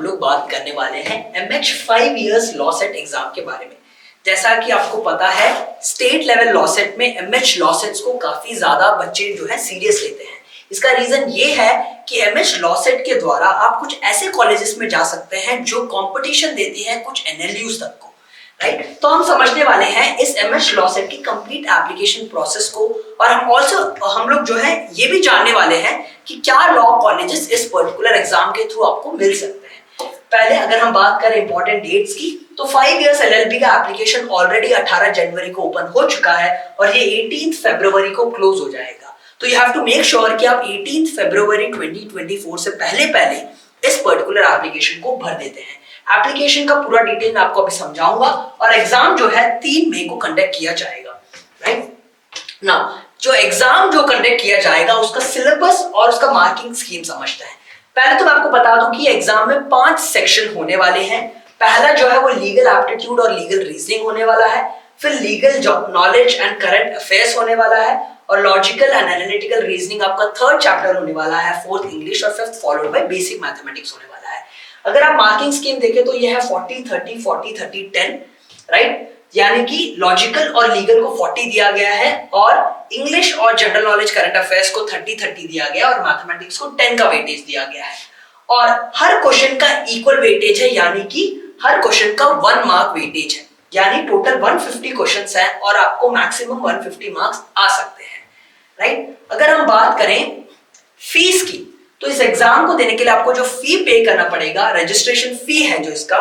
लोग बात करने वाले हैं MH 5 years law set exam के बारे में। जैसा कि आपको पता है स्टेट लेवल लॉ सेट में MH लॉ सेट्स को काफी ज्यादा बच्चे जो है सीरियस लेते हैं। इसका रीजन ये है कि MH लॉ सेट के द्वारा आप कुछ ऐसे कॉलेजेस में जा सकते हैं जो कंपटीशन देती हैं कुछ NLUs तक को, राइट। तो हम समझने वाले हैं इस MH लॉ सेट की कंप्लीट एप्लीकेशन प्रोसेस को, और हम लोग जो है ये भी जानने वाले हैं कि क्या लॉ कॉलेजेस इस पर्टिकुलर एग्जाम के थ्रू आपको मिल सकते हैं। पहले अगर हम बात करें इंपॉर्टेंट डेट्स की, तो 5 इयर्स LLB का एप्लीकेशन ऑलरेडी 18 जनवरी को ओपन हो चुका है और ये 18 फरवरी को क्लोज हो जाएगा। तो you have to make sure कि आप 18 फरवरी 2024 से पहले इस पर्टिकुलर एप्लीकेशन को भर देते हैं। एप्लीकेशन का पूरा डिटेल मैं आपको अभी समझाऊंगा, और एग्जाम जो है 3 मई को कंडक्ट किया जाएगा, राइट। नाउ जो एग्जाम जो कंडक्ट किया जाएगा उसका सिलेबस और उसका मार्किंग स्कीम समझते हैं। पहले तो मैं आपको बता दूं कि एग्जाम में 5 सेक्शन होने वाले हैं। पहला जो है वो लीगल एप्टीट्यूड और लीगल रीजनिंग होने वाला है, फिर legal knowledge and current affairs होने वाला है, और लॉजिकल एंड एनालिटिकल रीजनिंग आपका 3rd चैप्टर होने वाला है, 4th इंग्लिश और 5th followed by basic mathematics होने वाला है। अगर आप मार्किंग स्कीम देखें तो ये है 40 30 40 30 10, राइट। यानी कि लॉजिकल और लीगल को 40 दिया गया है, और इंग्लिश और जनरल नॉलेज करंट अफेयर्स को 30 30 दिया गया, और मैथमेटिक्स को 10 का वेटेज दिया गया है। और हर क्वेश्चन का इक्वल वेटेज है, यानी कि हर क्वेश्चन का 1 मार्क वेटेज है, यानी टोटल 150 क्वेश्चंस हैं और आपको मैक्सिमम 150 मार्क्स आ सकते हैं, राइट। अगर हम बात करें फीस की, तो इस एग्जाम को देने के लिए आपको जो फी पे करना पड़ेगा, रजिस्ट्रेशन फी है जो इसका,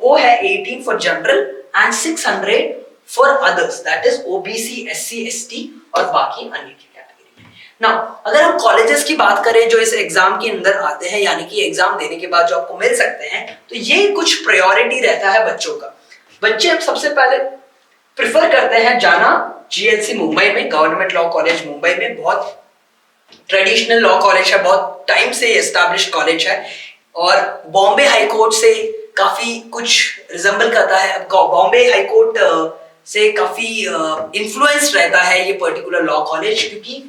वो है 18 for general and 600 for others, that is OBC SC ST और बाकी अन्य की कैटेगरी में। नाउ अगर हम कॉलेजेस की बात करें जो इस एग्जाम के अंदर आते हैं, यानी कि एग्जाम देने के बाद जो आपको मिल सकते हैं, तो ये कुछ प्रायोरिटी रहता है बच्चों का। बच्चे अब सबसे पहले प्रिफर करते हैं जाना GLC मुंबई में, गवर्नमेंट लॉ कॉलेज मुंबई में, बहुत ट्रेडिशनल लॉ कॉलेज है, बहुत टाइम से एस्टैब्लिश्ड कॉलेज है, और बॉम्बे हाई कोर्ट से काफी कुछ रिजेंबल करता है। बॉम्बे हाई कोर्ट से काफी इन्फ्लुएंस रहता है ये पर्टिकुलर लॉ कॉलेज, क्योंकि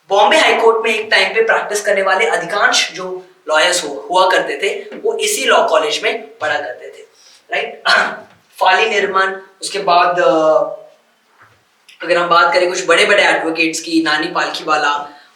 बॉम्बे हाई कोर्ट में एक टाइम पे प्रैक्टिस करने वाले अधिकांश जो लॉयर्स हुआ करते थे वो इसी लॉ कॉलेज में पढ़ा करते थे, राइट। फाली निर्मन, उसके बाद अगर हम बात करें कुछ बड़े बड़े एडवोकेट्स की, नानी पालखीवाला,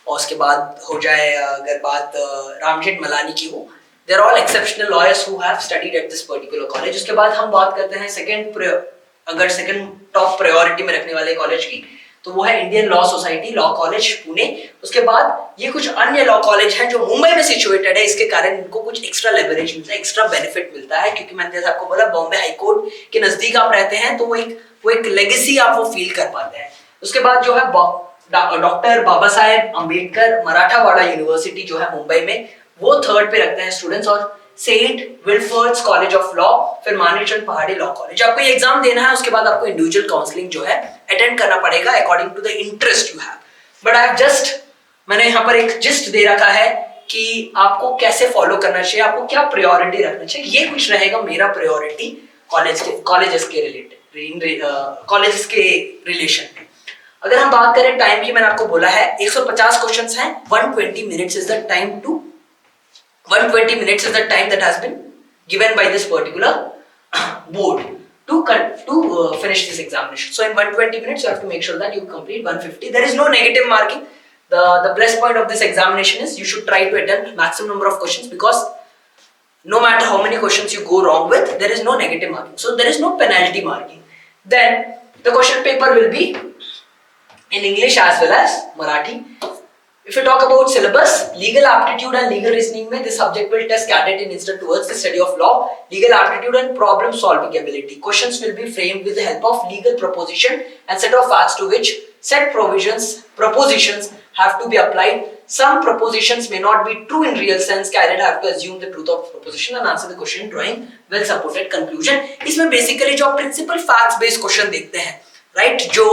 और उसके बाद हो जाए अगर बात रामजेठ मलानी की हो, they are all exceptional lawyers who have studied at this particular college। उसके बाद हम बात करते हैं सेकंड टॉप प्रायोरिटी में रखने वाले कॉलेज की, तो वो है Indian law society law college Pune. उसके बाद ये कुछ अन्य लॉ कॉलेज हैं जो मुंबई में सिचुएटेड है, इसके कारण इनको कुछ एक्स्ट्रा लेवरेज मिलता है, एक्स्ट्रा बेनिफिट मिलता है, क्योंकि मैंने जैसे आपको बोला बॉम्बे हाई कोर्ट के नजदीक आप रहते हैं, तो वो एक लेगेसी आप वो फील कर पाते हैं। उसके बाद जो है डॉक्टर बाबा साहेब अम्बेडकर मराठावाड़ा यूनिवर्सिटी जो है मुंबई में, वो 3rd पे रखते हैं स्टूडेंट्स, और सेंट विल्फर्ड्स कॉलेज ऑफ लॉ, फिर मानेचंद पहाड़ी लॉ कॉलेज। आपको ये एग्जाम देना है, उसके बाद आपको इंडिविजुअल काउंसलिंग जो है अटेंड करना पड़ेगा according to the interest you have. But I have just, मैंने यहाँ पर एक जिस्ट दे रखा है कि आपको कैसे फॉलो करना चाहिए, आपको क्या प्रायोरिटी रखना चाहिए, ये कुछ रहेगा मेरा प्रायोरिटी कॉलेजेस के रिलेशन में। अगर हम बात करें टाइम की, मैंने आपको बोला है 150 क्वेश्चंस हैं, 120 minutes is the time that has been given by this particular board to finish this examination. So in 120 minutes you have to make sure that you complete 150. There is no negative marking. The plus point of this examination is you should try to attempt maximum number of questions, because no matter how many questions you go wrong with, there is no negative marking. So there is no penalty marking. Then the question paper will be in English as well as Marathi. If you talk about syllabus, legal aptitude and legal reasoning में this subject will test cadet in instant towards the study of law, legal aptitude and problem solving ability. Questions will be framed with the help of legal proposition and set of facts to which set propositions have to be applied. Some propositions may not be true in real sense. Cadet have to assume the truth of proposition and answer the question drawing well supported conclusion. इसमें basically जो principal facts based question देखते हैं, right, जो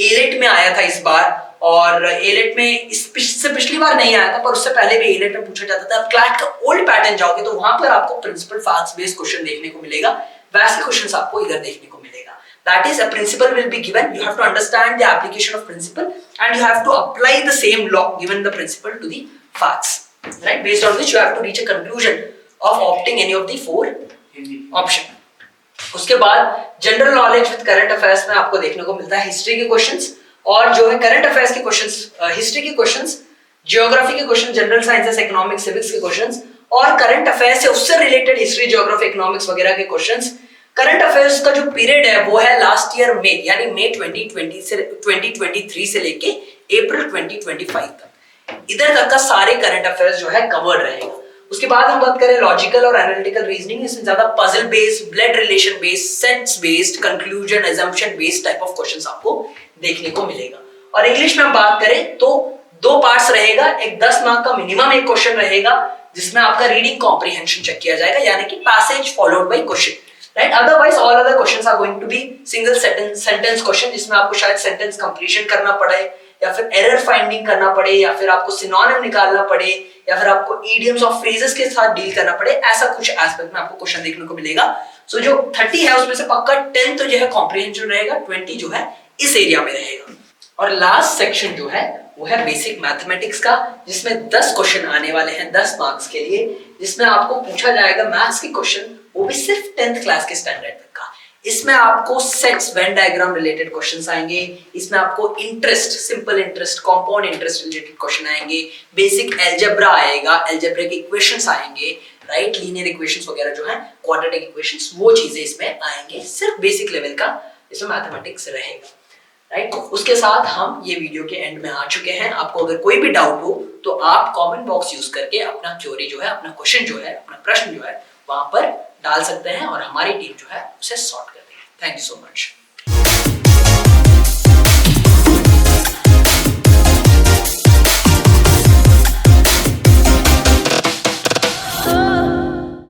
AILET में आया था इस बार, और एलेट में इससे पिछली बार नहीं आया था, पर उससे पहले भी एलेट में पूछा जाता था। अब क्लैट का ओल्ड पैटर्न जाओगे तो वहां पर आपको प्रिंसिपल फैक्ट्स बेस्ड क्वेश्चन देखने को मिलेगा, वैसे क्वेश्चंस आपको इधर देखने को मिलेगा। That is a principle will be given, you have to understand the application of principle and you have to apply the same law given the principle to the facts, right, based on which you have to reach a conclusion of opting any of the 4 option. उसके बाद general knowledge with current affairs में आपको देखने को मिलता है history के questions और जो है करंट अफेयर्स के क्वेश्चंस, हिस्ट्री के क्वेश्चंस, ज्योग्राफी के question, general sciences, economics, civics के क्वेश्चंस और करंट अफेयर्स से उससे रिलेटेड हिस्ट्री, ज्योग्राफी, इकोनॉमिक्स वगैरह के क्वेश्चंस। करंट अफेयर्स का जो पीरियड है वो है लास्ट ईयर में, यानी मई 2023 से लेके अप्रैल 2025 तक। इधर तक का सारे करंट अफेयर्स जो है कवर्ड रहेगा। उसके बाद हम बात करें लॉजिकल और एनालिटिकल रीजनिंग, इसमें ज्यादा puzzle based, blood relation based, sets based, conclusion, assumption based type of questions आपको देखने को मिलेगा। और इंग्लिश में हम बात करें तो 2 पार्ट्स रहेगा, एक 10 मार्क का मिनिमम एक क्वेश्चन रहेगा जिसमें आपका रीडिंग कॉम्प्रिहेंशन चेक किया जाएगा, यानी कि passage followed by question, right. Otherwise all other questions are going to be single sentence question, जिसमें आपको शायद सेंटेंस कंप्लीशन करना पड़े या फिर एरर फाइंडिंग करना पड़े या फिर आपको सिनोनिम निकालना पड़े या फिर आपको इडियम्स और फ्रेजेस के साथ डील करना पड़े, ऐसा कुछ एस्पेक्ट में आपको क्वेश्चन देखने को मिलेगा। सो जो 30 है उसमें से पक्का 10 तो जो है कॉम्प्रिहेंशन रहेगा, 20 जो है इस एरिया में रहेगा। और लास्ट सेक्शन जो है वो है बेसिक मैथमेटिक्स का, जिसमें 10 क्वेश्चन आने वाले हैं 10 मार्क्स के लिए, जिसमें आपको पूछा जाएगा मैथ्स के क्वेश्चन, वो भी सिर्फ 10th क्लास के स्टैंडर्ड तक का। इसमें आपको sets, Venn diagram related questions आएंगे, इसमें आपको interest, simple interest, compound interest related question आएंगे, बेसिक अलजेब्रा आएगा, अलजेब्रिक इक्वेशंस आएंगे, राइट, लीनियर इक्वेशंस वगैरह जो है, क्वाड्रेटिक इक्वेशंस, वो चीजें इसमें आएंगे। सिर्फ बेसिक लेवल का इसमें मैथमेटिक्स रहेगा, राइट। उसके साथ हम ये वीडियो के एंड में आ चुके हैं। आपको अगर कोई भी डाउट हो तो आप कमेंट बॉक्स यूज करके अपना क्वेरी जो है, अपना क्वेश्चन जो है, अपना प्रश्न जो है वहां पर डाल सकते हैं और हमारी टीम जो है उसे सॉर्ट कर देगी। Thank you so much.